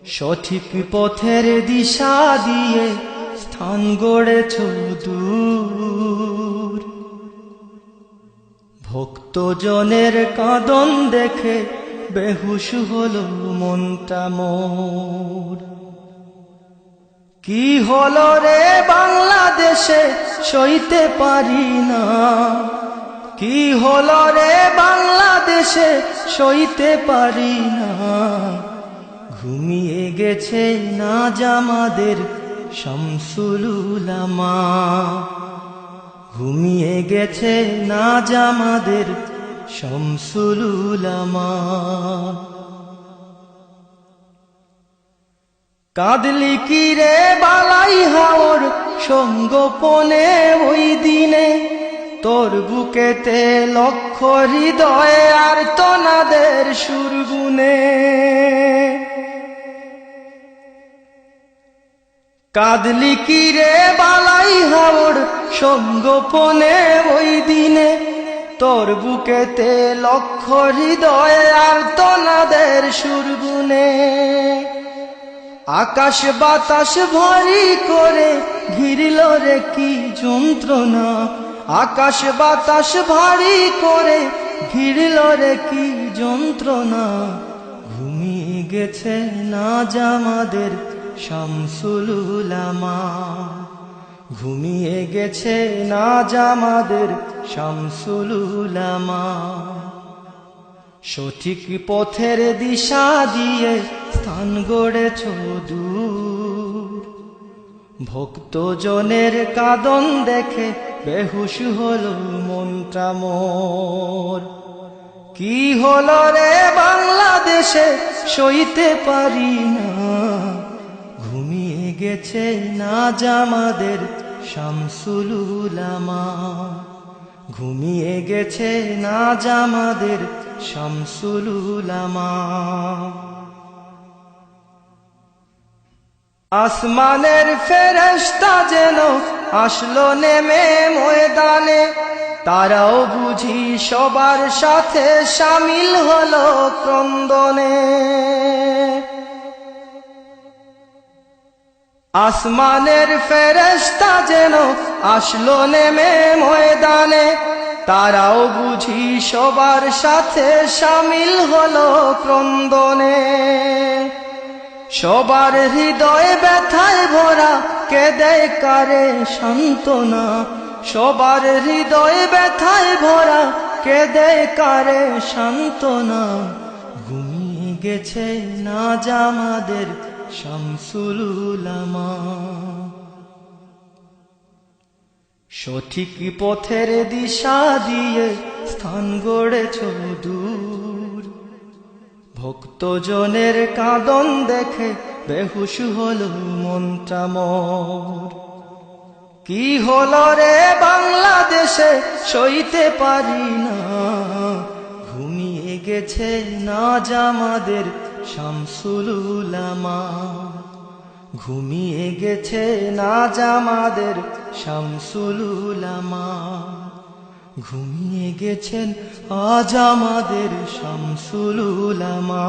সঠিক পথের দিশা দিয়ে স্থান গড়েছ দূর। ভক্তজনের কাঁদন দেখে বেহুশ হলো মনটা মোর। কি হলো রে বাংলাদেশে সইতে পারি না, কি হলো রে বাংলাদেশে সইতে পারি না। ঘুমিয়ে গেছে নাজ আমাদের শামসুল উলামা, ঘুমিয়ে গেছে নাজ আমাদের শামসুল উলামা। কাঁদলি কি রে বালাই হাওর সঙ্গোপনে ওই দিনে, তোর বুকেতে লক্ষ হৃদয় আর তনাদের সুরগুনে। কাঁদলি কি রে বালাই হাওর সঙ্গোপনে ওই দিনে, তোর বুকেতে লক্ষ হৃদয় আর তনাদের সুরগুনে। আকাশ বাতাস ভারী করে ঘিরল রে কি যন্ত্রণা, আকাশ বাতাস ভারী করে ঘিরল রে কি যন্ত্রণা। ঘুমিয়ে গেছে নাজ আমাদের শামসুল উলামা, ঘুমিয়ে গেছে নাজ আমাদের শামসুল উলামা। সঠিক পথের দিশা দিয়ে স্থান গড়েছ দূর। ভক্তজনের কাঁদন দেখে বেহুশ হলো মনটা মোর। কি হলো রে বাংলাদেশে সইতে পারি না, ঘুমিয়ে গেছে নাজ আমাদের শামসুল উলামা, ঘুমিয়ে গেছে নাজ আমাদের শামসুল উলামা। আসমানের ফেরেশতা যেন আসলো নেমে ময়দানে, তারাও বুঝি সবার সাথে শামিল হলো ক্রন্দনে। আসমানের ফেরেশতা যেন আসলো নেমে ময়দানে, তারাও বুঝি সবার সাথে শামিল হলো ক্রন্দনে। সবার হৃদয় ব্যথায় ভরা কেঁদে কারে সান্ত্বনা, সবার হৃদয় ব্যথায় ভরা কেঁদে কারে সান্ত্বনা। ঘুমিয়ে গেছে নাজ আমাদের শামসুল উলামা। সঠিক পথের দিশা দিয়ে স্থান গড়েছ দূর। ভক্তজনের কাঁদন দেখে বেহুশ হলো মনটা মোর। কি হলো রে বাংলাদেশে সইতে পারি না, ঘুমিয়ে গেছে নাজ আমাদের শামসুল উলামা, ঘুমিয়ে গেছে নাজ আমাদের শামসুল উলামা। ঘুমিয়ে গেছেন আজ আমাদের শামসুল উলামা।